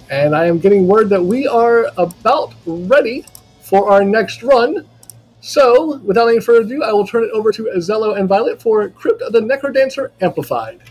And I am getting word that we are about ready for our next run. So, without any further ado, I will turn it over to Azello and Violet for Crypt of the NecroDancer Amplified.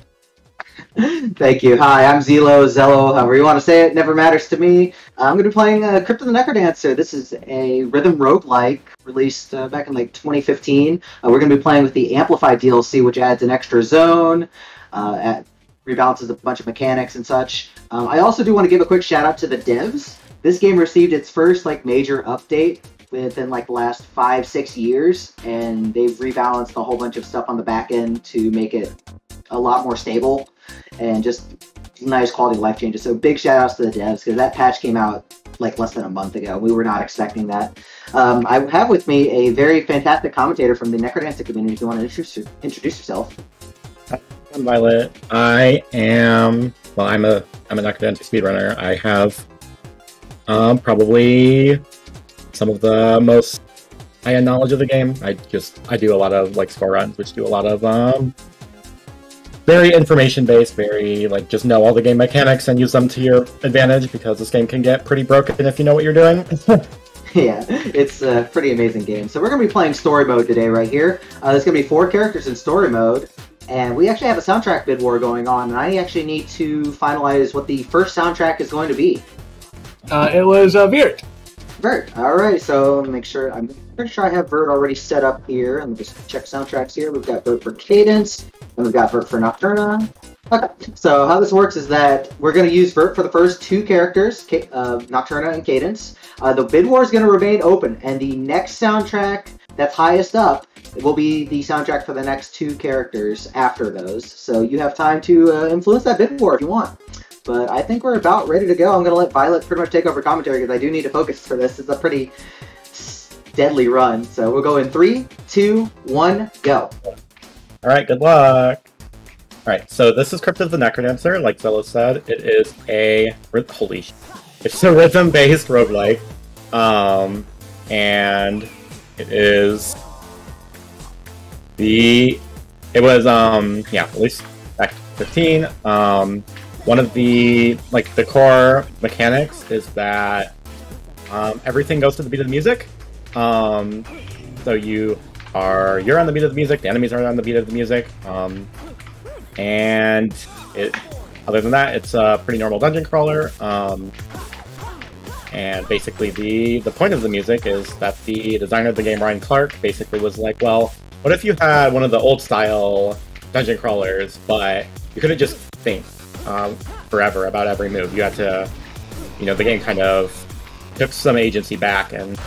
Thank you. Hi, I'm Zello, however you want to say it, never matters to me. I'm going to be playing Crypt of the NecroDancer. This is a rhythm roguelike released back in like 2015. We're going to be playing with the Amplified DLC, which adds an extra zone, rebalances a bunch of mechanics and such. I also do want to give a quick shout out to the devs. This game received its first like major update within like the last 5-6 years, and they've rebalanced a whole bunch of stuff on the back end to make it a lot more stable and just nice quality of life changes. So big shout outs to the devs, because that patch came out like less than a month ago. We were not expecting that. I have with me a very fantastic commentator from the NecroDancer community. If you want to introduce yourself. I'm Violet. I'm a NecroDancer speedrunner. I have probably some of the most high-end knowledge of the game. I do a lot of like score runs, which do a lot of very information-based, very like just know all the game mechanics and use them to your advantage, because this game can get pretty broken if you know what you're doing. Yeah, it's a pretty amazing game. So we're going to be playing story mode today right here. There's going to be 4 characters in story mode, and we actually have a soundtrack bid war going on, and I actually need to finalize what the first soundtrack is going to be. It was Vert. Vert. All right, so make sure, I'm pretty sure I have Vert already set up here. Let me just check soundtracks here. We've got Vert for Cadence, and we've got Vert for Nocturna. Okay, so how this works is that we're going to use Vert for the first 2 characters, Nocturna and Cadence. The bid war is going to remain open, and the next soundtrack that's highest up will be the soundtrack for the next 2 characters after those. So you have time to influence that bid war if you want. But I think we're about ready to go. I'm going to let Violet pretty much take over commentary, because I do need to focus for this. It's a pretty deadly run. So we'll go in 3, 2, 1, go. Alright, good luck! Alright, so this is Crypt of the NecroDancer. Like Zello said, it is a... Holy shit. It's a rhythm-based roguelike. And it is... released back in 15. One of the, the core mechanics is that everything goes to the beat of the music. So you're on the beat of the music, the enemies are on the beat of the music. And other than that, it's a pretty normal dungeon crawler. And basically the point of the music is that the designer of the game, Ryan Clark, basically was like, well, what if you had one of the old style dungeon crawlers, but you couldn't just think forever about every move. You had to, the game kind of took some agency back and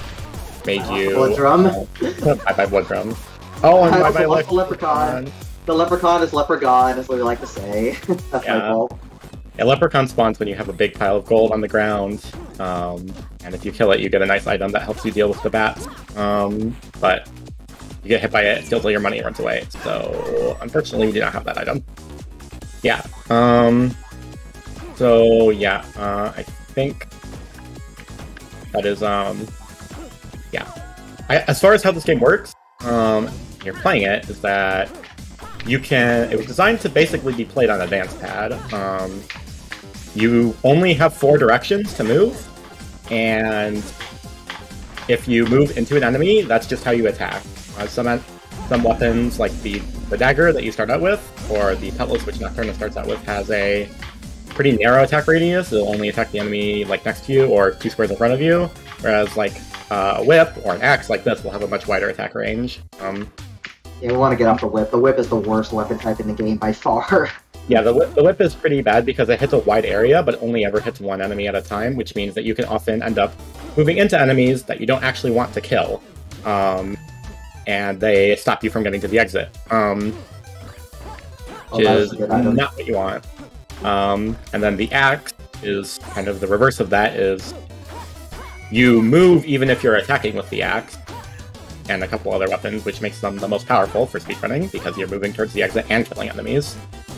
made you... Blood drum? Bye-bye blood drum. Oh, and bye-bye leprechaun. The leprechaun is leprechaun, is what we like to say. That's my fault. Yeah, leprechaun spawns when you have a big pile of gold on the ground, and if you kill it, you get a nice item that helps you deal with the bats. But you get hit by it, it steals all your money and runs away. So, unfortunately, we do not have that item. Yeah. I think that is, as far as how this game works, you're playing it, is that it was designed to basically be played on advanced pad. You only have 4 directions to move, and if you move into an enemy, that's just how you attack. Some weapons, like the dagger that you start out with, or the cutlass, which Nocturna starts out with, has a pretty narrow attack radius. It'll only attack the enemy next to you or 2 squares in front of you, whereas a whip or an axe like this will have a much wider attack range. Yeah, we want to get off the whip. The whip is the worst weapon type in the game by far. Yeah, the whip is pretty bad because it hits a wide area, but it only ever hits one enemy at a time, which means that you can often end up moving into enemies that you don't actually want to kill. And they stop you from getting to the exit, which is not what you want. And then the axe is kind of the reverse of that, is you move even if you're attacking with the axe, and a couple other weapons, which makes them the most powerful for speedrunning, because you're moving towards the exit and killing enemies.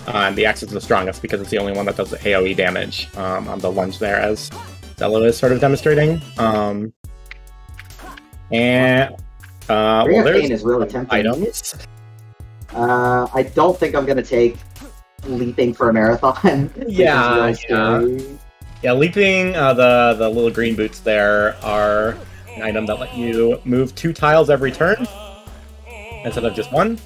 And the axe is the strongest because it's the only one that does the AoE damage on the lunge there, as Zello is sort of demonstrating. Pain is really tempting. Items. I don't think I'm going to take leaping for a marathon. Yeah. Yeah, leaping, the little green boots there are an item that let you move 2 tiles every turn instead of just 1,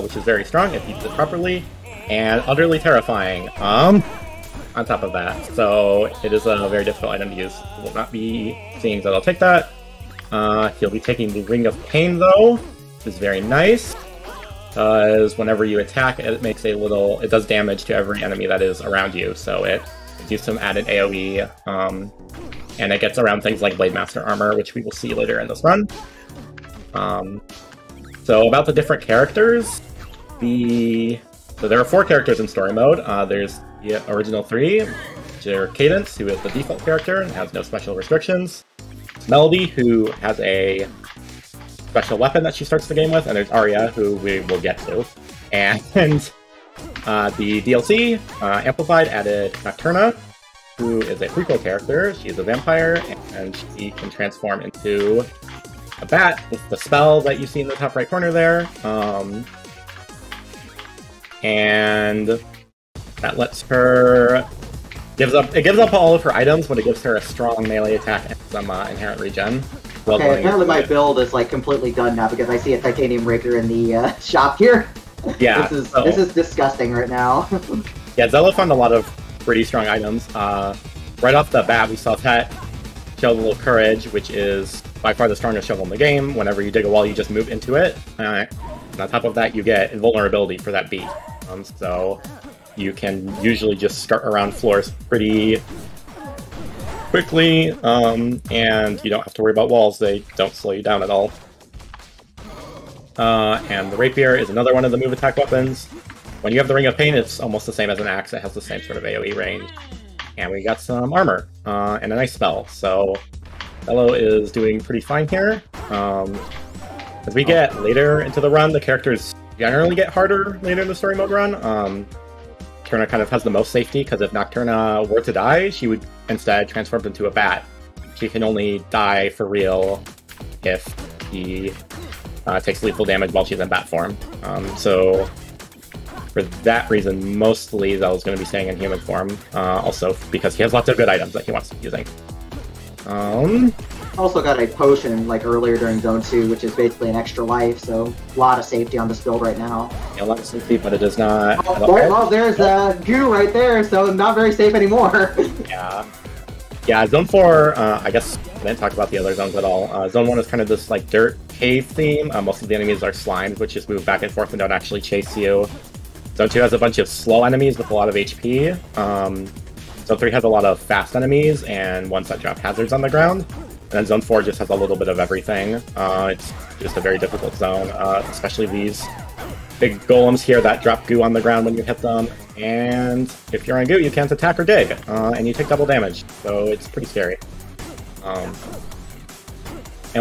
which is very strong if you use it properly, and utterly terrifying on top of that. So it is a very difficult item to use. Will not be seeing that I'll take that. He'll be taking the Ring of Pain though, which is very nice. Because whenever you attack, it makes it does damage to every enemy that is around you, so it gives some added AoE, and it gets around things like Blade Master armor, which we will see later in this run. So about the different characters, so there are 4 characters in story mode. There's the original 3, which are Cadence, who is the default character and has no special restrictions. Melody, who has a special weapon that she starts the game with, and there's Arya, who we will get to. And the DLC, Amplified, added Nocturna, who is a prequel character. She's a vampire, and she can transform into a bat with the spell that you see in the top right corner there. And that lets her... It gives up all of her items, but it gives her a strong melee attack and some inherent regen. Okay, apparently my build is like completely done now because I see a titanium raker in the shop here. Yeah, this is disgusting right now. Yeah, Zello found a lot of pretty strong items. Right off the bat, we saw that Shovel of Courage, which is by far the strongest shovel in the game. Whenever you dig a wall, you just move into it. And on top of that, you get invulnerability for that beat. So you can usually just skirt around floors pretty quickly, and you don't have to worry about walls. They don't slow you down at all. And the Rapier is another one of the move attack weapons. When you have the Ring of Pain, it's almost the same as an axe. It has the same sort of AoE range. And we got some armor, and a nice spell. So Zello is doing pretty fine here. As we get later into the run, the characters generally get harder later in the story mode run. Nocturna kind of has the most safety, because if Nocturna were to die, she would instead transform into a bat. She can only die for real if she takes lethal damage while she's in bat form. So for that reason, mostly Zello's going to be staying in human form. Also because he has lots of good items that he wants to be using. Also got a potion like earlier during Zone 2, which is basically an extra life, so a lot of safety on this build right now. Yeah, a lot of safety, but it is not... well, there's goo right there, so not very safe anymore. Yeah, Zone 4, I guess I didn't talk about the other zones at all. Zone 1 is kind of this like dirt cave theme. Most of the enemies are slimes, which just move back and forth and don't actually chase you. Zone 2 has a bunch of slow enemies with a lot of HP. Zone 3 has a lot of fast enemies and ones that drop hazards on the ground. And then Zone 4 just has a little bit of everything. It's just a very difficult zone, especially these big golems here that drop goo on the ground when you hit them. And if you're on goo, you can't attack or dig, and you take double damage, so it's pretty scary. And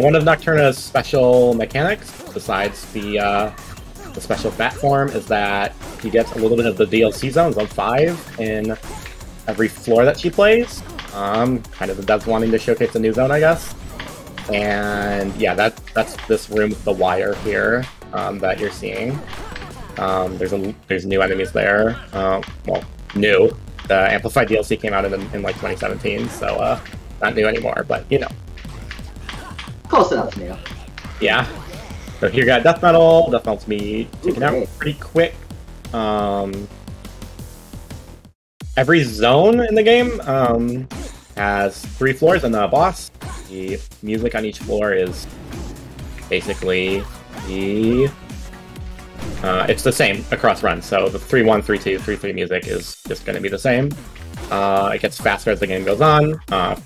one of Nocturna's special mechanics, besides the special bat form, is that he gets a little bit of the DLC zone, Zone 5, in every floor that she plays. Kind of the devs wanting to showcase a new zone, I guess. And yeah, that's this room with the wire here that you're seeing. There's new enemies there. Well, new. The Amplified DLC came out in like 2017, so not new anymore, but you know. Close enough new. Yeah. So here you got Death Metal. Death Metal's me taken out pretty quick. Every zone in the game has 3 floors and a boss. The music on each floor is basically it's the same across runs. So the 3-1, 3-2, 3-3 music is just going to be the same. It gets faster as the game goes on.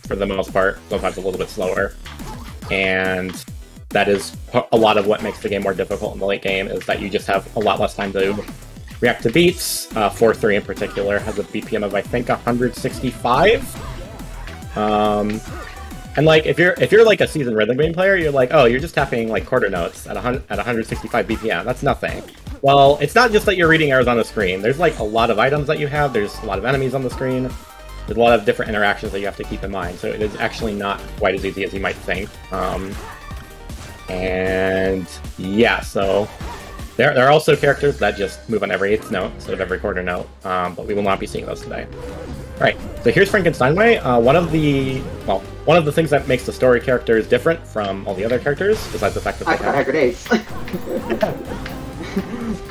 For the most part, sometimes a little bit slower. And that is a lot of what makes the game more difficult in the late game, is that you just have a lot less time to react to beats. 4-3 in particular has a BPM of, I think, 165. And like if you're like a seasoned rhythm game player, you're like, oh, you're just tapping like quarter notes at 165 BPM. That's nothing. Well, it's not just that you're reading arrows on the screen. There's like a lot of items that you have. There's a lot of enemies on the screen. There's a lot of different interactions that you have to keep in mind. So it is actually not quite as easy as you might think. And yeah, so there are also characters that just move on every 8th note instead of every quarter note, but we will not be seeing those today. Right, so here's Frankenstein Way. One of the things that makes the story characters different from all the other characters, besides the fact that I got grenades.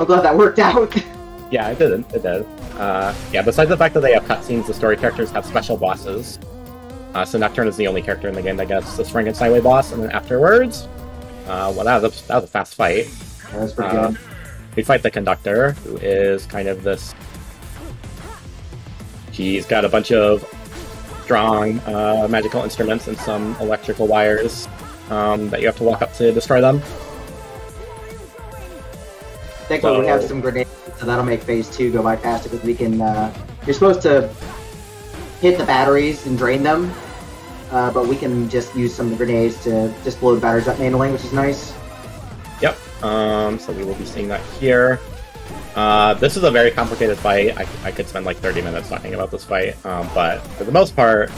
I'm glad that worked out. Yeah, it did. It did. Yeah, besides the fact that they have cutscenes, the story characters have special bosses. So Nocturne is the only character in the game that gets this Frankenstein Way boss, and then afterwards, well, that was a fast fight. That was pretty good. We fight the conductor, who is kind of this. He's got a bunch of strong magical instruments and some electrical wires that you have to walk up to destroy them. Thankfully, we have some grenades, so that'll make phase 2 go by faster, because we can. You're supposed to hit the batteries and drain them, but we can just use some of the grenades to just blow the batteries up manually, which is nice. Yep. So we will be seeing that here. This is a very complicated fight. I could spend like 30 minutes talking about this fight, but for the most part,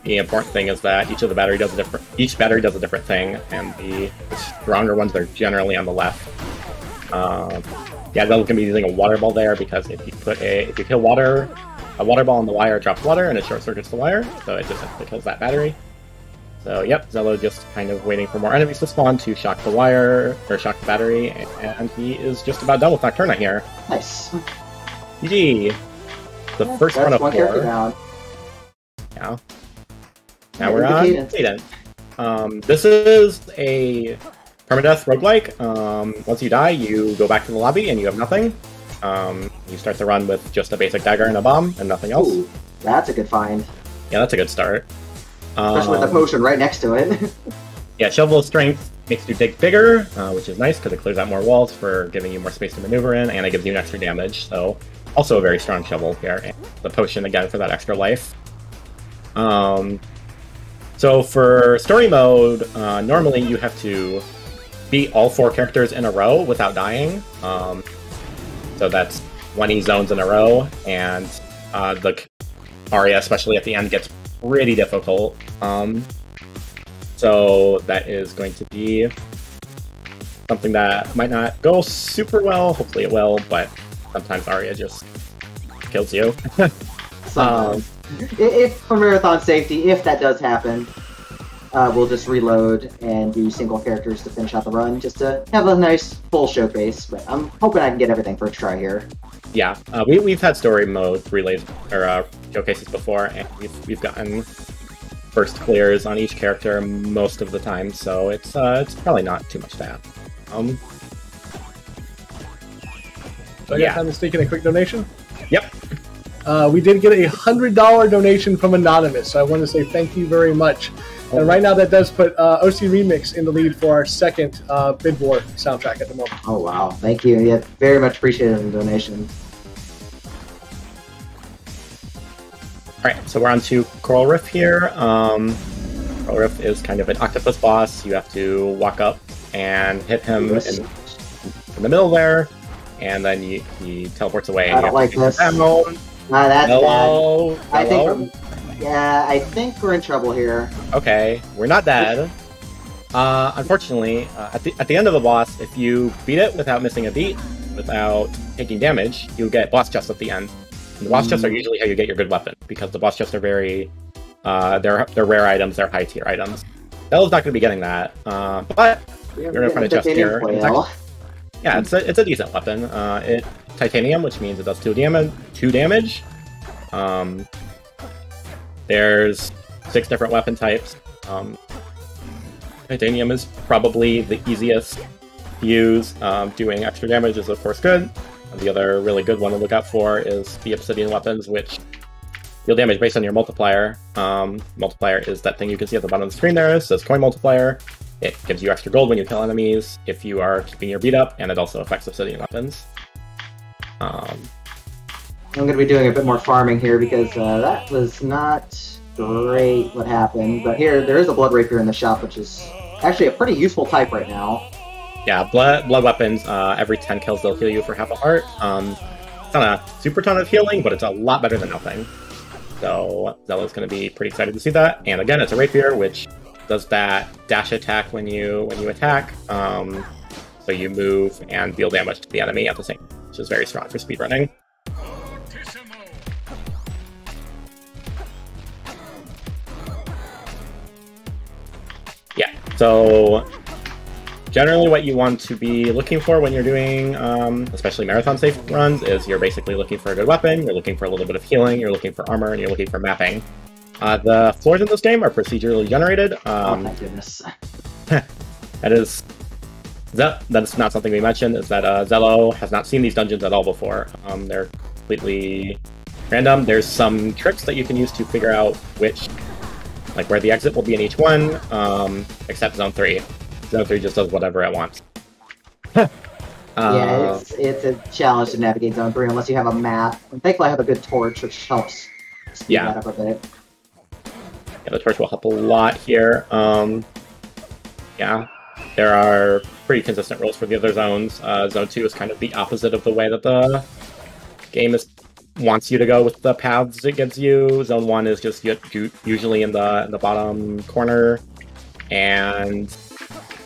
the important thing is that each battery does a different thing, and the stronger ones are generally on the left. Yeah, they're going to be using a water ball there, because if you kill a water ball on the wire, it drops water and it short circuits the wire, so it just kills that battery. So yep, Zello just kind of waiting for more enemies to spawn to shock the wire, or shock the battery, and he is just about done with Nocturna here. Nice. GG! The first one of 4. Down. Yeah. Now we're on Cadence. This is a permadeath roguelike. Once you die, you go back to the lobby and you have nothing. You start the run with just a basic dagger and a bomb and nothing else. Ooh, that's a good find. Yeah, that's a good start. Especially with the potion right next to it. Yeah, Shovel of Strength makes you dig bigger, which is nice because it clears out more walls for giving you more space to maneuver in, and it gives you extra damage, so also a very strong shovel here. And the potion, again, for that extra life. So for story mode, normally you have to beat all 4 characters in a row without dying. So that's 20 zones in a row, and the aria, especially at the end, gets pretty difficult. So that is going to be something that might not go super well. Hopefully it will, but sometimes aria just kills you. If for marathon safety, if that does happen, we'll just reload and do single characters to finish out the run, just to have a nice full showcase. But I'm hoping I can get everything first try here. Yeah, we've had story mode relays or showcases before, and we've gotten first clears on each character most of the time, so it's probably not too much to have. So I got time to sneak in a quick donation? Yep. We did get a $100 donation from Anonymous, so I want to say thank you very much. And right now that does put OC Remix in the lead for our second Bid War soundtrack at the moment. Oh wow, thank you. Yeah, very much appreciated the donation. Alright, so we're on to Coral Rift here. Coral Rift is kind of an octopus boss. You have to walk up and hit him in the middle there, and then he teleports away. I don't like this. That's Hello. bad. I think we're in trouble here. Okay, we're not dead. Unfortunately, at the end of the boss, if you beat it without missing a beat, without taking damage, you'll get boss chests at the end. And the boss chests are usually how you get your good weapon, because the boss chests are very, they're rare items, they're high tier items. Bella's not going to be getting that, but you're going to find a chest here. Yeah, it's a decent weapon. It's titanium, which means it does 2 damage. There's 6 different weapon types. Titanium is probably the easiest to use. Doing extra damage is of course good. The other really good one to look out for is the obsidian weapons, which deal damage based on your multiplier. Multiplier is that thing you can see at the bottom of the screen there. It says coin multiplier. It gives you extra gold when you kill enemies if you are keeping your beat up, and it also affects obsidian weapons. I'm going to be doing a bit more farming here because that was not great what happened. But here, there is a blood rapier in the shop, which is actually a pretty useful type right now. Yeah, blood weapons, every 10 kills they'll heal you for half a heart. It's not a super ton of healing, but it's a lot better than nothing. So Zella's going to be pretty excited to see that. And again, it's a rapier, which does that dash attack when you attack. So you move and deal damage to the enemy at the same time, which is very strong for speedrunning. So generally what you want to be looking for when you're doing, especially marathon safe runs, is you're basically looking for a good weapon, you're looking for a little bit of healing, you're looking for armor, and you're looking for mapping. The floors in this game are procedurally generated. Oh my goodness. That's not something we mentioned, is that Zello has not seen these dungeons at all before. They're completely random. There's some tricks that you can use to figure out where the exit will be in each one, except Zone 3. Zone 3 just does whatever it wants. Yeah, it's a challenge to navigate Zone 3 unless you have a map. And thankfully I have a good torch, which helps speed that up a bit. Yeah, the torch will help a lot here. Yeah, there are pretty consistent rules for the other zones. Zone 2 is kind of the opposite of the way that the game wants you to go with the paths it gives you. Zone 1 is just usually in the bottom corner, and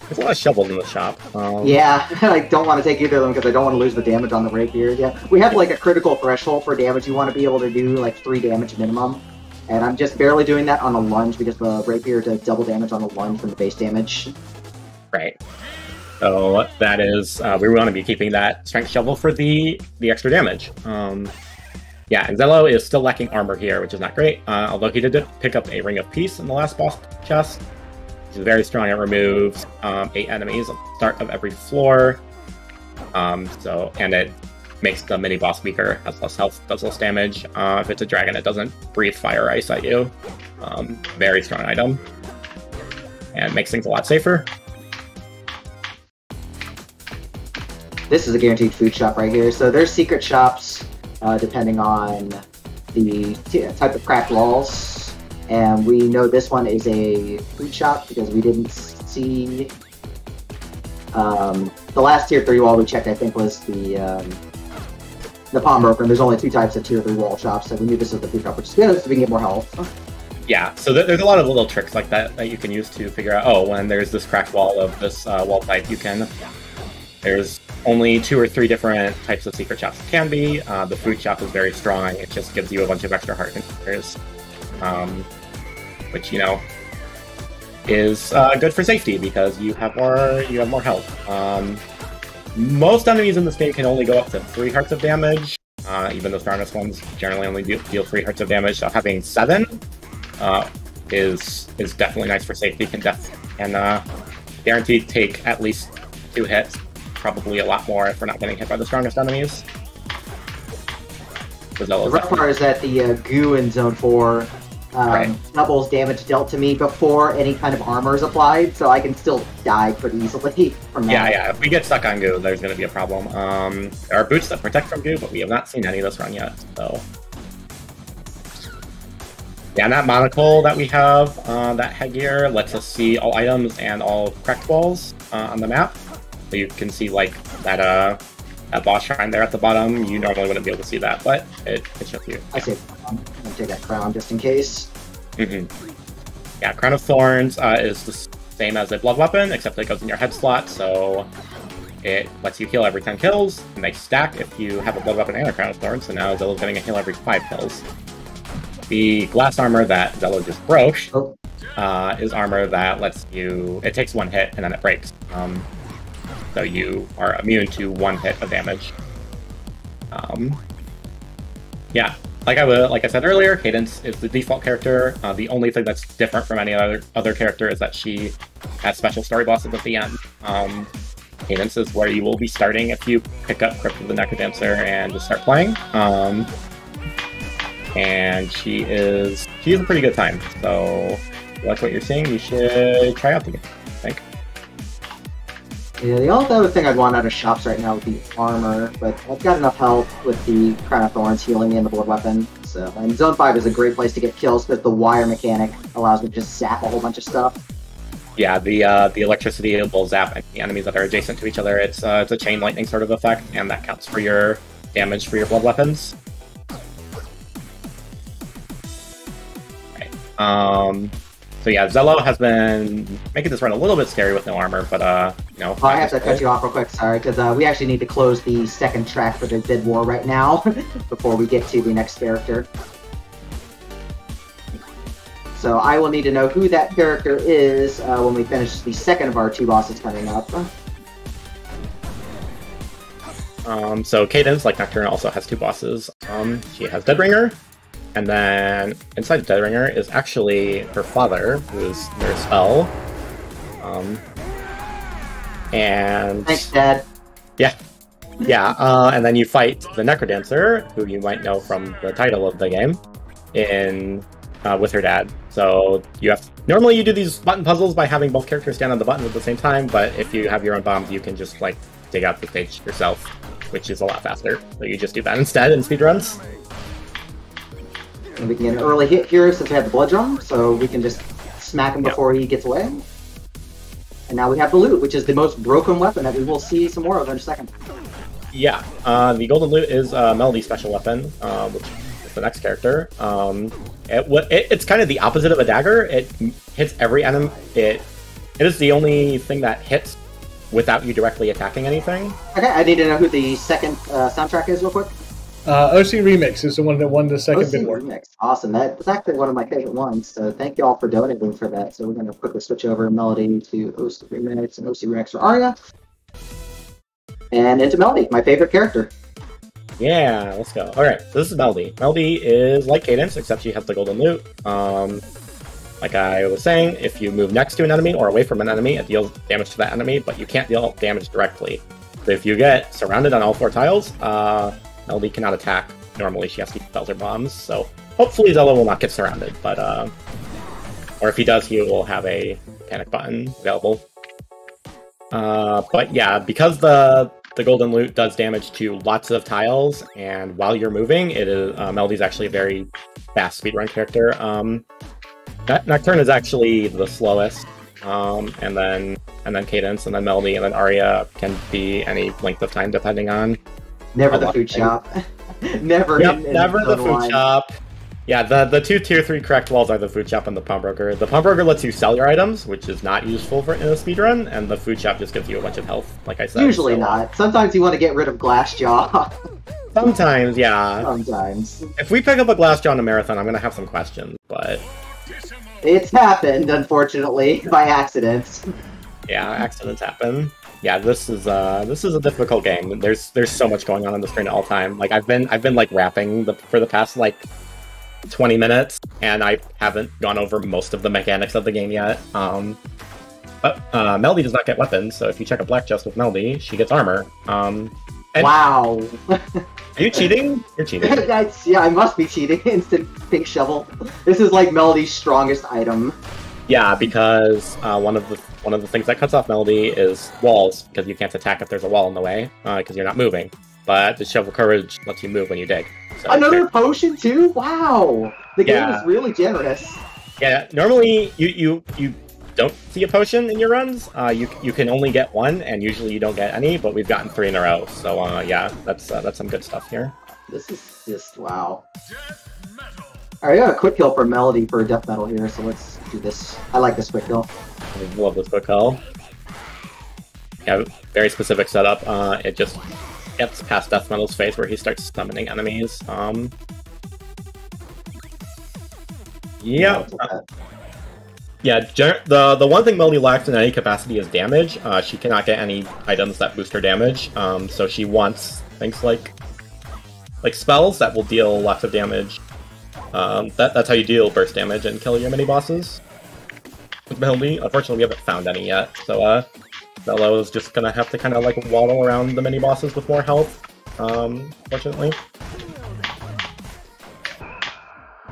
there's a lot of shovels in the shop. Yeah, I don't want to take either of them because I don't want to lose the damage on the rapier. Yeah, we have like a critical threshold for damage. You want to be able to do like 3 damage minimum, and I'm just barely doing that on a lunge because the rapier does double damage on the lunge from the base damage. Right. So that is, we want to be keeping that strength shovel for the extra damage. Yeah, and Zello is still lacking armor here, which is not great, although he did pick up a Ring of Peace in the last boss chest. He's very strong. It removes 8 enemies at the start of every floor. And it makes the mini-boss weaker, has less health, does less damage. If it's a dragon, it doesn't breathe fire ice at you. Very strong item. And makes things a lot safer. This is a guaranteed food shop right here. So there's secret shops depending on the type of cracked walls. And we know this one is a food shop because we didn't see... the last tier 3 wall we checked, I think, was the pawnbroker. And there's only 2 types of tier 3 wall shops, so we knew this was the food shop, which is good so we can get more health. Yeah, so there's a lot of little tricks like that you can use to figure out, oh, when there's this cracked wall of this wall type, there's only 2 or 3 different types of secret shops it can be. The food shop is very strong. It just gives you a bunch of extra heart containers, which, you know, is good for safety because you have more health. Most enemies in this game can only go up to 3 hearts of damage. Even the strongest ones generally only deal 3 hearts of damage. So having 7 is definitely nice for safety. Can guaranteed take at least 2 hits. Probably a lot more if we're not getting hit by the strongest enemies. The rough part is that the goo in Zone 4 doubles damage dealt to me before any kind of armor is applied, so I can still die pretty easily from that. Yeah, if we get stuck on goo, there's going to be a problem. There are boots that protect from goo, but we have not seen any of this run yet, so... Yeah, and that monocle that we have, that headgear, lets us see all items and all cracked walls on the map. So you can see, like, that boss shrine there at the bottom. You normally wouldn't be able to see that, but it shows you. I see. I'm gonna take that crown just in case. Yeah, Crown of Thorns is the same as a blood weapon, except it goes in your head slot, so it lets you heal every 10 kills, and they stack if you have a blood weapon and a Crown of Thorns, so now Zello's getting a heal every 5 kills. The glass armor that Zello just broke is armor that lets you... It takes 1 hit, and then it breaks. So you are immune to 1 hit of damage. Yeah, like I said earlier, Cadence is the default character. The only thing that's different from any other character is that she has special story bosses at the end. Cadence is where you will be starting if you pick up Crypt of the NecroDancer and just start playing. And she is a pretty good time. So if you like what you're seeing, you should try out the game, I think. Yeah, the only other thing I'd want out of shops right now would be armor, but I've got enough health with the Crown of Thorns healing me and the blood weapon. So, and Zone 5 is a great place to get kills because the wire mechanic allows me to just zap a whole bunch of stuff. Yeah, the electricity will zap the enemies that are adjacent to each other. It's a chain lightning sort of effect, and that counts for your damage for your blood weapons. Right. So yeah, Zello has been making this run a little bit scary with no armor, but you know... I have to cut you off real quick, sorry, because we actually need to close the second track for the Bid War right now, before we get to the next character. so I will need to know who that character is when we finish the second of our 2 bosses coming up. So Cadence, like Nocturne, also has 2 bosses. She has Deadringer, and then inside Deadringer is actually her father, who is Nurse L. And thanks, Dad. Yeah. Yeah, and then you fight the NecroDancer, who you might know from the title of the game, with her dad. So you have normally you do these button puzzles by having both characters stand on the buttons at the same time, but if you have your own bombs, you can just like dig out the stage yourself, which is a lot faster. So you just do that instead in speedruns. And we can get an early hit here since we have the blood drum, so we can just smack him before he gets away. And now we have the loot, which is the most broken weapon that we will see some more of in a second. Yeah, the golden loot is Melody's special weapon, which is the next character. It's kind of the opposite of a dagger. It hits every enemy. It is the only thing that hits without you directly attacking anything. Okay, I need to know who the second soundtrack is real quick. OC Remix is the one that won the second big award. Remix. Awesome. That was actually one of my favorite ones, so thank you all for donating for that. So we're going to quickly switch over Melody to OC Remix and OC Remix for Arya. And into Melody, my favorite character. Yeah, let's go. Alright, so this is Melody. Melody is like Cadence, except she has the golden loot. Like I was saying, if you move next to an enemy or away from an enemy, it deals damage to that enemy, but you can't deal damage directly. So if you get surrounded on all 4 tiles, Melody cannot attack. Normally she has to use spells or bombs, so hopefully Zello will not get surrounded, but or if he does, he will have a panic button available. But yeah, because the golden loot does damage to lots of tiles, and while you're moving, it is Melody's actually a very fast speedrun character. Nocturne is actually the slowest, and then Cadence, and then Melody, and then Arya can be any length of time depending on. Never the food shop. Never. Yep, never the food shop. Yeah, the 2 tier 3 correct walls are the food shop and the pawnbroker. The pawnbroker lets you sell your items, which is not useful in a speedrun, and the food shop just gives you a bunch of health, like I said. Usually not. Sometimes you want to get rid of Glassjaw. Sometimes, yeah. Sometimes. If we pick up a Glassjaw in a marathon, I'm gonna have some questions, but it's happened, unfortunately, by accident. Yeah, accidents happen. Yeah, this is a difficult game. There's so much going on the screen at all time. Like I've been like rapping for the past like 20 minutes, and I haven't gone over most of the mechanics of the game yet. But Melody does not get weapons, so if you check a black chest with Melody, she gets armor. Wow. Are you cheating? You're cheating. Yeah, I must be cheating. Instant pink shovel. This is like Melody's strongest item. Yeah, because one of the things that cuts off Melody is walls, because you can't attack if there's a wall in the way, because you're not moving. But the Shovel Courage lets you move when you dig. So another potion too? Wow! The game is really generous. Yeah, normally you don't see a potion in your runs. You can only get 1, and usually you don't get any, but we've gotten 3 in a row. So yeah, that's some good stuff here. This is just wow. Alright, I got a quick kill for Melody for death metal here, so let's do this. I like this quick kill. I love this quick kill. Yeah, very specific setup. It just gets past death metal's face where he starts summoning enemies. Yeah. Yeah, the one thing Melody lacks in any capacity is damage. She cannot get any items that boost her damage, so she wants things like spells that will deal lots of damage. That's how you deal burst damage and kill your mini-bosses. With Melody, unfortunately we haven't found any yet, so Zello is just gonna have to kind of like waddle around the mini-bosses with more health, fortunately.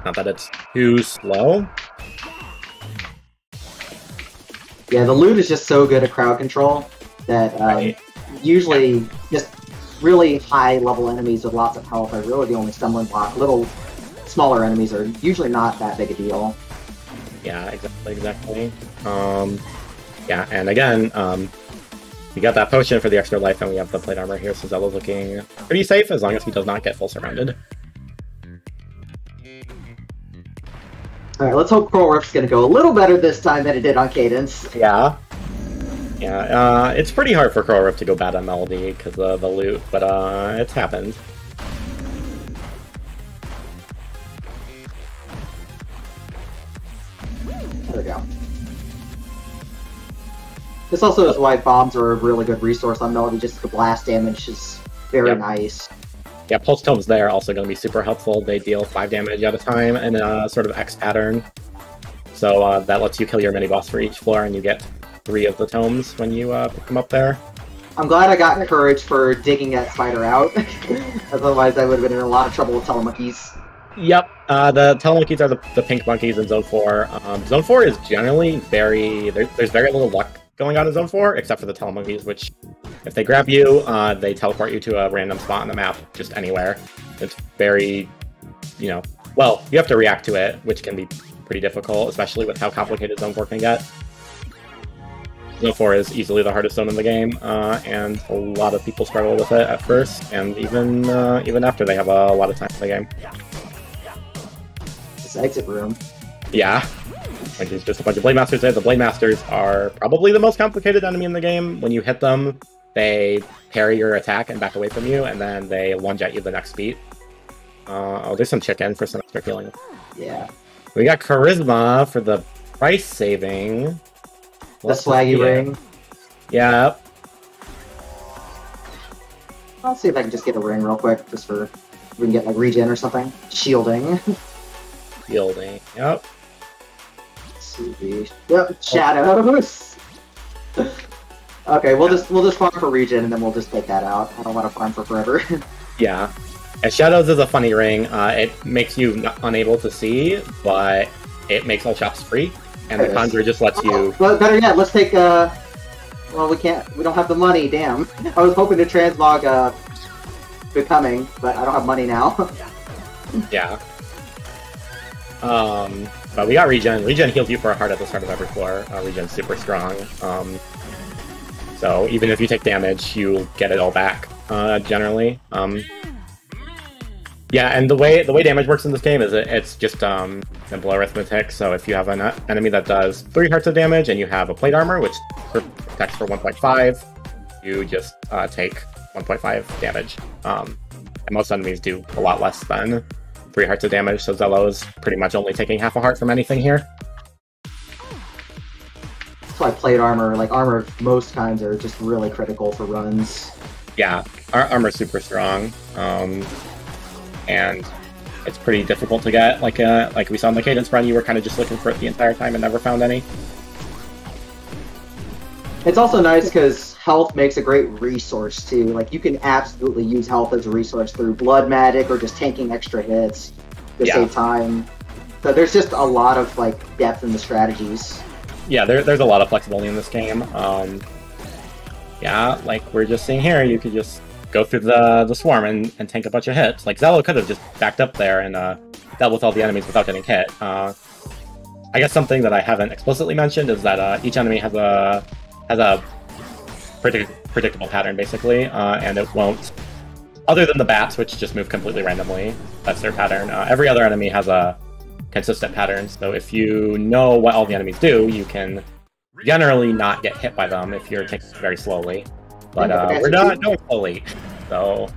Not that it's too slow. Yeah, the loot is just so good at crowd control that usually just really high-level enemies with lots of health are really the only stumbling block. Little smaller enemies are usually not that big a deal. Yeah, exactly. Yeah, and again, we got that potion for the extra life, and we have the plate armor here, so Zello's looking pretty safe as long as he does not get full surrounded. Alright, let's hope Coral Rift's gonna go a little better this time than it did on Cadence. Yeah. Yeah, it's pretty hard for Coral Rift to go bad on Melody because of the loot, but it's happened. There we go. This also is why bombs are a really good resource on Melody, just the blast damage is very nice. Yeah, Pulse Tomes there are also going to be super helpful. They deal 5 damage at a time in a sort of X pattern. So that lets you kill your mini-boss for each floor, and you get 3 of the tomes when you pick them up there. I'm glad I got courage for digging that spider out. Otherwise I would have been in a lot of trouble with telemonkeys. Yep, the telemonkeys are the pink monkeys in Zone 4. Zone 4 is generally very... There's very little luck going on in Zone 4, except for the telemonkeys, which, if they grab you, they teleport you to a random spot on the map, just anywhere. It's very, you know... Well, you have to react to it, which can be pretty difficult, especially with how complicated Zone 4 can get. Zone 4 is easily the hardest zone in the game, and a lot of people struggle with it at first, and even after they have a lot of time in the game. This exit room. Yeah. Which is just a bunch of Blade Masters there. The Blade Masters are probably the most complicated enemy in the game. When you hit them, they parry your attack and back away from you, and then they lunge at you the next beat. Oh, there's some chicken for some extra healing. Yeah. We got Charisma for the price saving. The swaggy ring. Yeah. I'll see if I can just get a ring real quick, just for... We can get, like, regen or something. Shielding. Shielding, yep. Yep, shadows. Okay, we'll just farm for regen and then we'll just take that out. I don't want to farm for forever. Yeah. And Shadows is a funny ring. It makes you unable to see, but it makes all shops free, and the Conjure just lets you... Well, better yet, let's take, well, we don't have the money, damn. I was hoping to transmog, Becoming, but I don't have money now. Yeah. But we got Regen. Regen heals you for a heart at the start of every floor. Regen's super strong. So even if you take damage, you get it all back, generally. Yeah, and the way damage works in this game is it's just simple arithmetic. So if you have an enemy that does 3 hearts of damage and you have a plate armor, which protects for 1.5, you just take 1.5 damage. And most enemies do a lot less than 3 hearts of damage, so Zello is pretty much only taking half a heart from anything here. That's why plate armor, like armor of most kinds, are just really critical for runs. Yeah, our armor's super strong, and it's pretty difficult to get. Like we saw in the Cadence run, you were kind of just looking for it the entire time and never found any. It's also nice because health makes a great resource too. Like you can absolutely use health as a resource through blood magic or just tanking extra hits to save time. So there's just a lot of like depth in the strategies. Yeah, there's a lot of flexibility in this game. Yeah, like we're just seeing here, you could just go through the swarm and tank a bunch of hits. Like Zello could have just backed up there and dealt with all the enemies without getting hit. I guess something that I haven't explicitly mentioned is that each enemy has a predictable pattern, basically, and it won't... Other than the bats, which just move completely randomly, that's their pattern. Every other enemy has a consistent pattern, so if you know what all the enemies do, you can generally not get hit by them if you're taking it very slowly. But we're not going slowly, so...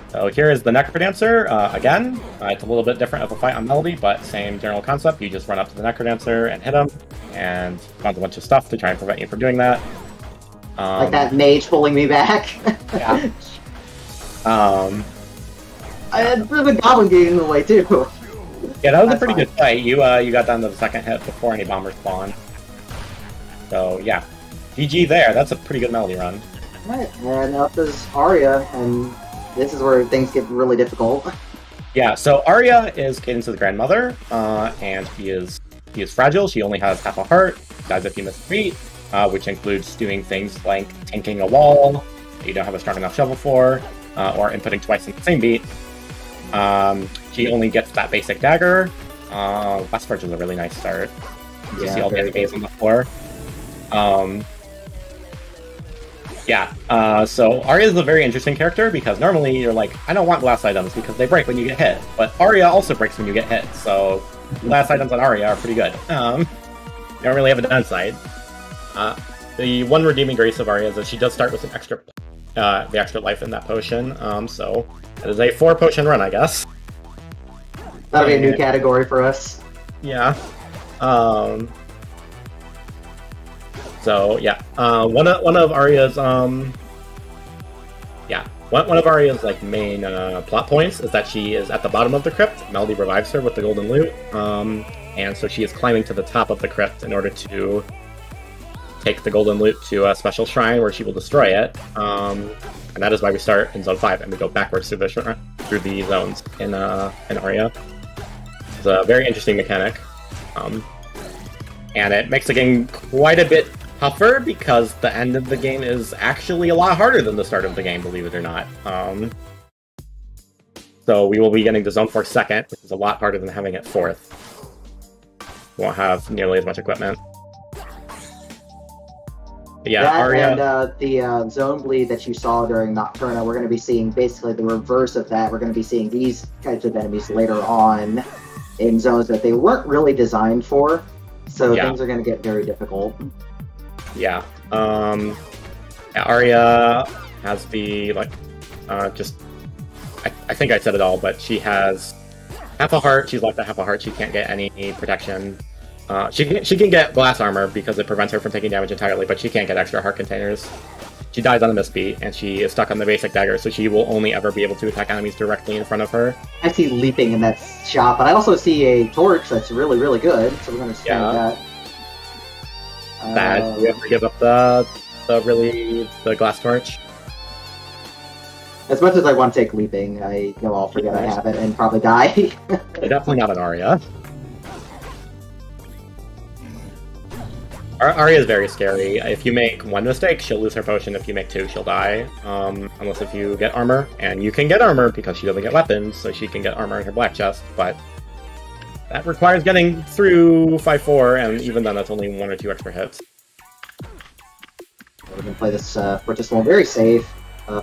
So here is the NecroDancer, again. It's a little bit different of a fight on Melody, but same general concept. You just run up to the NecroDancer and hit him, and found a bunch of stuff to try and prevent you from doing that. Like that mage pulling me back. Yeah. I had the goblin getting in the way too. Yeah, that was a pretty good fight. You got down to the second hit before any bombers spawned. So yeah, GG there. That's a pretty good Melody run. Right, and up is Arya, and this is where things get really difficult. Yeah, so Arya is Cadence's grandmother, and she is fragile. She only has half a heart, dies if you miss a beat, which includes doing things like tanking a wall that you don't have a strong enough shovel for, or inputting twice in the same beat. She only gets that basic dagger. Last Forge is a really nice start. You see all the enemies on the floor. Yeah, so Arya is a very interesting character because normally you're like, I don't want glass items because they break when you get hit. But Arya also breaks when you get hit, so glass items on Arya are pretty good. You don't really have a downside. The one redeeming grace of Arya is that she does start with an extra, the extra life in that potion. So it is a 4-potion run, I guess. That'll be a new category for us. Yeah. So yeah, one of Arya's one of Arya's like main plot points is that she is at the bottom of the crypt. Melody revives her with the golden loot, and so she is climbing to the top of the crypt in order to take the golden loot to a special shrine where she will destroy it. And that is why we start in Zone 5 and we go backwards through the zones in Arya. It's a very interesting mechanic, and it makes the game quite a bit tougher because the end of the game is actually a lot harder than the start of the game, believe it or not. So we will be getting to Zone 4 second, which is a lot harder than having it 4th. Won't have nearly as much equipment. But yeah, that Arya... and the zone bleed that you saw during Nocturna, we're going to be seeing basically the reverse of that. We're going to be seeing these types of enemies later on in zones that they weren't really designed for, so things are going to get very difficult. Yeah. Arya has the, like, I think I said it all, but she has half a heart. She's left at half a heart. She can't get any protection. She can get glass armor because it prevents her from taking damage entirely, but she can't get extra heart containers. She dies on a misbeat, and she is stuck on the basic dagger, so she will only ever be able to attack enemies directly in front of her. I see leaping in that shot, but I also see a torch that's really, really good, so we're going to spend that. Bad. We have to give up the glass torch. As much as I want to take leaping, I know I'll forget I have it and probably die. Definitely not an Arya. Arya is very scary. If you make one mistake, she'll lose her potion. If you make two, she'll die. Unless if you get armor. And you can get armor because she doesn't get weapons, so she can get armor in her black chest, but that requires getting through 5-4, and even then that's only 1 or 2 extra hits. We're going to play this Fortissimo very safe.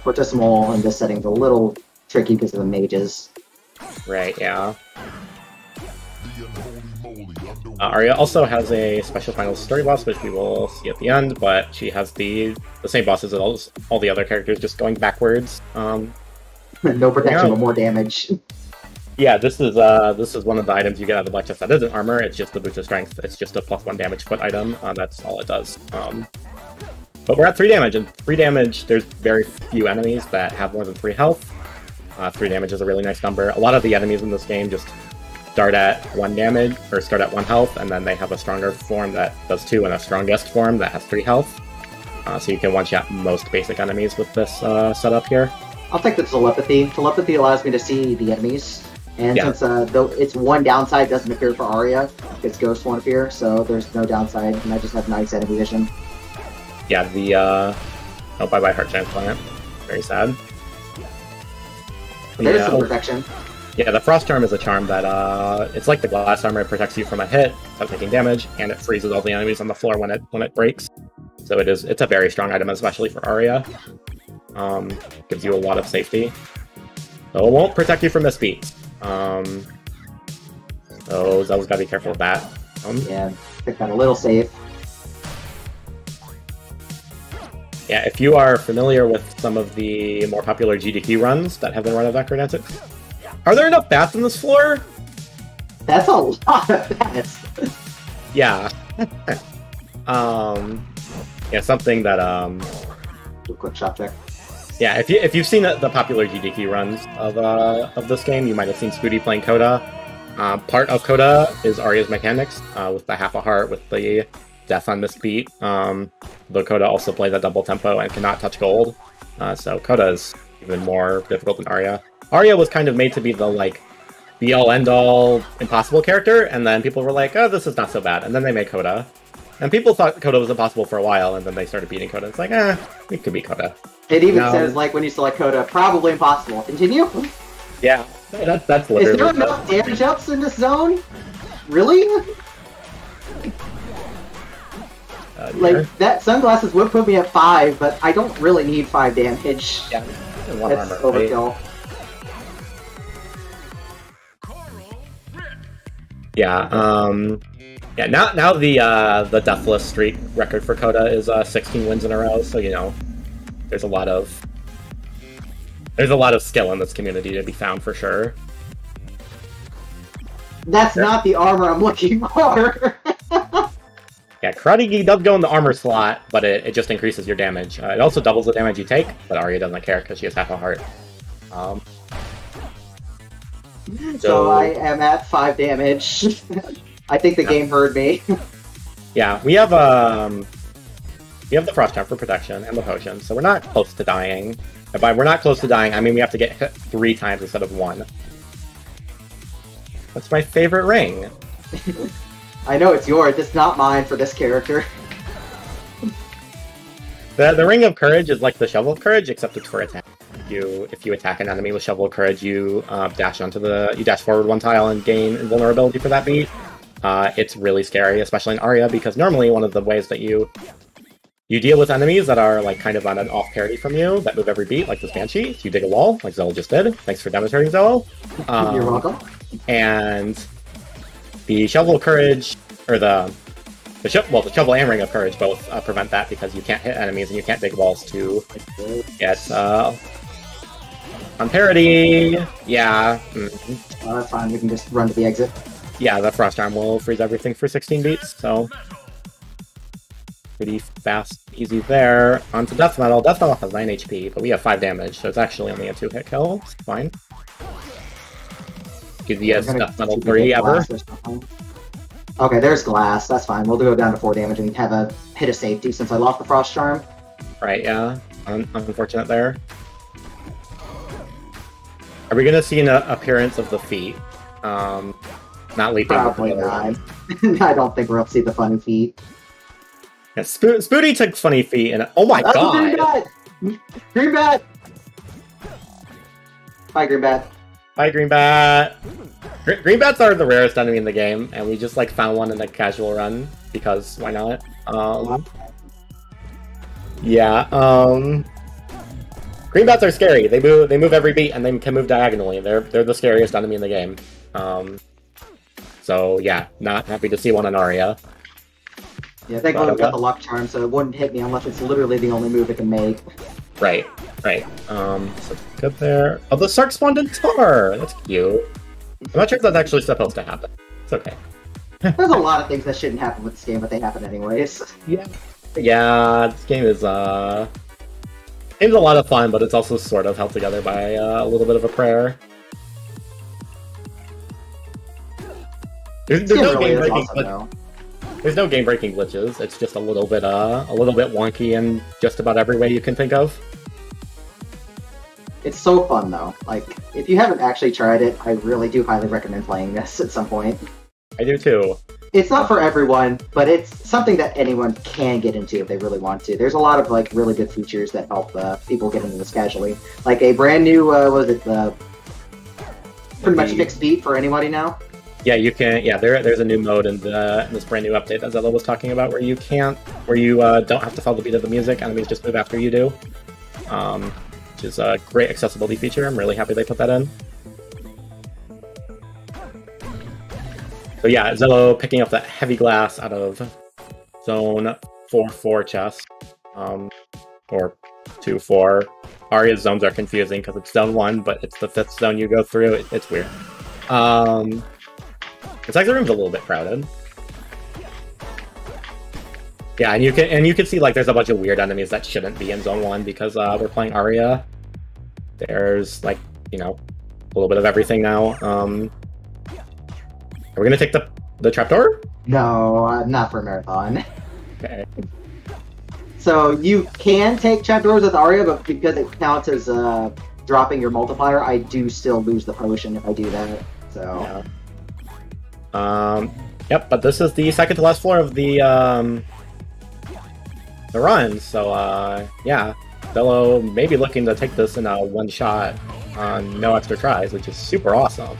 Fortissimo in this setting is a little tricky because of the mages. Right, yeah. Arya also has a special final story boss, which we will see at the end, but she has the same bosses as all the other characters, just going backwards. No protection, but more damage. Yeah, this is one of the items you get out of the black chest that isn't armor. It's just the boost of strength. It's just a +1 damage foot item. That's all it does. But we're at 3 damage, and 3 damage, there's very few enemies that have more than 3 health. 3 damage is a really nice number. A lot of the enemies in this game just start at 1 damage, or start at 1 health, and then they have a stronger form that does 2, and a strongest form that has 3 health. So you can one-shot most basic enemies with this setup here. I'll take the telepathy. Telepathy allows me to see the enemies. And since though it's one downside, doesn't appear for Arya, its ghost won't appear, so there's no downside, and I just have nice enemy vision. Yeah, the oh, bye-bye heart transplant. Very sad. But there's some protection. Yeah, the frost charm is a charm that it's like the glass armor. It protects you from a hit without taking damage, and it freezes all the enemies on the floor when it breaks. So it's a very strong item, especially for Arya. Gives you a lot of safety. So it won't protect you from misbeats. So Zel's gotta be careful with that. Yeah, pick that a little safe. Yeah, if you are familiar with some of the more popular GDQ runs that have been run at NecroDancer, are there enough bats on this floor? That's a lot of bats. Yeah. Yeah, something that Do a quick shot check. Yeah, if you've seen the popular GDQ runs of this game, you might have seen Spooty playing Coda. Part of Coda is Arya's mechanics, with the half a heart, with the death on misbeat. Though Coda also plays at double tempo and cannot touch gold, so Coda is even more difficult than Arya. Arya was kind of made to be the, like, be-all, end-all, impossible character, and then people were like, oh, this is not so bad, and then they made Coda. And people thought Coda was impossible for a while, and then they started beating Coda. It's like, we could beat Coda. It even says, like, when you select Coda, probably impossible. Continue? Yeah, that's literally... Is there enough damage ups in this zone? Really? Like, that sunglasses would put me at 5, but I don't really need 5 damage. Yeah, that's overkill. Yeah, now the deathless streak record for Coda is 16 wins in a row, so you know there's a lot of skill in this community to be found for sure. That's not the armor I'm looking for. Yeah, Karate Gi does go in the armor slot, but it just increases your damage. It also doubles the damage you take, but Arya doesn't care because she has half a heart. So I am at 5 damage. I think the game heard me. Yeah, we have the Frost Charm for protection and the potion, so we're not close to dying. And by we're not close to dying, I mean we have to get hit 3 times instead of 1. That's my favorite ring. I know it's yours, it's not mine for this character. The Ring of Courage is like the Shovel of Courage, except it's for attack. If you attack an enemy with Shovel of Courage, you dash forward 1 tile and gain invulnerability for that beat. It's really scary, especially in Arya, because normally one of the ways that you deal with enemies that are like kind of on an off parity from you, that move every beat, like this Banshee, you dig a wall, like Zelo just did. Thanks for demonstrating, Zelo. You're welcome. And the Shovel of Courage, or the Shovel and Ring of Courage both prevent that because you can't hit enemies and you can't dig walls to get on parity. Yeah. Oh, that's fine. We can just run to the exit. Yeah, the Frost Arm will freeze everything for 16 beats, so pretty fast, easy there. On to Death Metal. Death Metal has 9 HP, but we have 5 damage, so it's actually only a 2-hit kill. It's fine. Easiest Death Metal 3 ever. Okay, there's glass. That's fine. We'll go down to 4 damage and have a hit of safety since I lost the Frost Charm. Right, yeah. Unfortunate there. Are we gonna see an appearance of the feet? Not leaping. Probably not. I don't think we'll see the funny feet. Yeah, Spooty took funny feet, and oh my god! Green Bat! Bye, Green Bat. Bye, Green Bat. Green Bats are the rarest enemy in the game, and we just like found one in a casual run because why not? Green Bats are scary. They move every beat, and they can move diagonally. They're the scariest enemy in the game. So yeah, not happy to see one on Arya. Yeah, thankfully we got the luck charm, so it wouldn't hit me unless it's literally the only move it can make. Right. So good there. Oh, the Sark spawned in Tar! That's cute. I'm not sure if that's actually supposed to happen. It's okay. There's a lot of things that shouldn't happen with this game, but they happen anyways. Yeah, this game is game's a lot of fun, but it's also sort of held together by a little bit of a prayer. There's no game-breaking glitches. It's just a little bit wonky in just about every way you can think of. It's so fun though. Like, if you haven't actually tried it, I really do highly recommend playing this at some point. I do too. It's not for everyone, but it's something that anyone can get into if they really want to. There's a lot of like really good features that help people get into this casually. Like a brand new, pretty much fixed beat for anybody now. Yeah, you can. Yeah, there's a new mode in this brand new update that Zella was talking about, where you don't have to follow the beat of the music. Enemies just move after you do, which is a great accessibility feature. I'm really happy they put that in. So yeah, Zello picking up that heavy glass out of zone 4-4 chest, or 2-4. Arya's zones are confusing because it's zone 1, but it's the 5th zone you go through. It's weird. It's like the room's a little bit crowded. Yeah, and you can see like there's a bunch of weird enemies that shouldn't be in zone 1 because we're playing Arya. There's like, you know, a little bit of everything now. Are we gonna take the trapdoor? No, not for Marathon. Okay. So you can take trapdoors with Arya, but because it counts as dropping your multiplier, I do still lose the potion if I do that. So. Yeah. Yep, but this is the second to last floor of the run, so yeah. Zello may be looking to take this in a one shot on no extra tries, which is super awesome.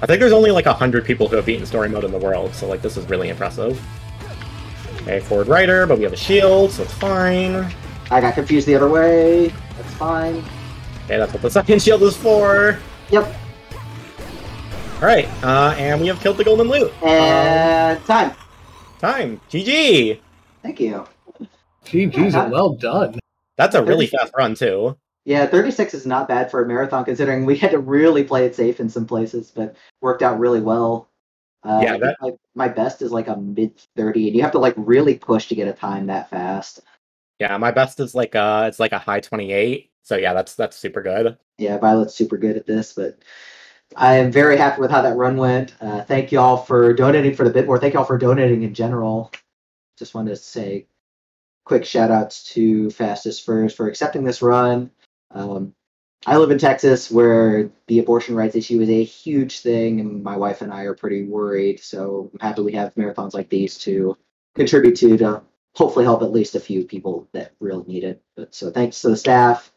I think there's only like 100 people who have beaten story mode in the world, so like this is really impressive. Okay, forward rider, but we have a shield, so it's fine. I got confused the other way. That's fine. Okay, that's what the second shield is for. Yep. Alright, and we have killed the golden loot. And time. Time. GG! Thank you. GG's well done. That's a really fast run, too. Yeah, 36 is not bad for a marathon considering we had to really play it safe in some places, but worked out really well. Yeah, I think my best is like a mid 30, and you have to like really push to get a time that fast. yeah, my best is like it's like a high 28. So yeah, that's super good. Yeah, Violet's super good at this, but I am very happy with how that run went. Thank y'all for donating for the bit more. Thank y'all for donating in general. Just wanted to say quick shout outs to Fastest First for accepting this run. I live in Texas where the abortion rights issue is a huge thing, and my wife and I are pretty worried. So I'm happy we have marathons like these to contribute to hopefully help at least a few people that really need it. But so thanks to the staff.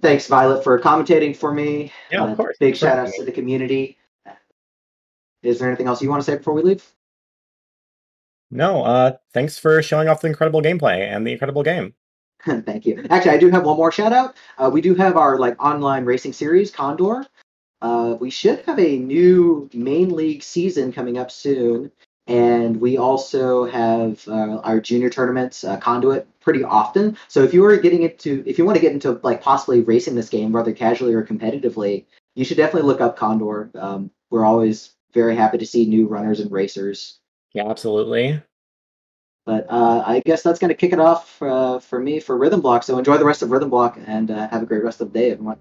Thanks, Violet, for commentating for me. Yeah, of course. Big shout outs to the community. Is there anything else you want to say before we leave? No, thanks for showing off the incredible gameplay and the incredible game. Thank you. Actually, I do have one more shout out. We do have our like online racing series, Condor. We should have a new main league season coming up soon, and we also have our junior tournaments, Conduit, pretty often. So if you want to get into like possibly racing this game, whether casually or competitively, you should definitely look up Condor. We're always very happy to see new runners and racers. Yeah, absolutely. But I guess that's going to kick it off for me for Rhythm Block. So enjoy the rest of Rhythm Block and have a great rest of the day, everyone.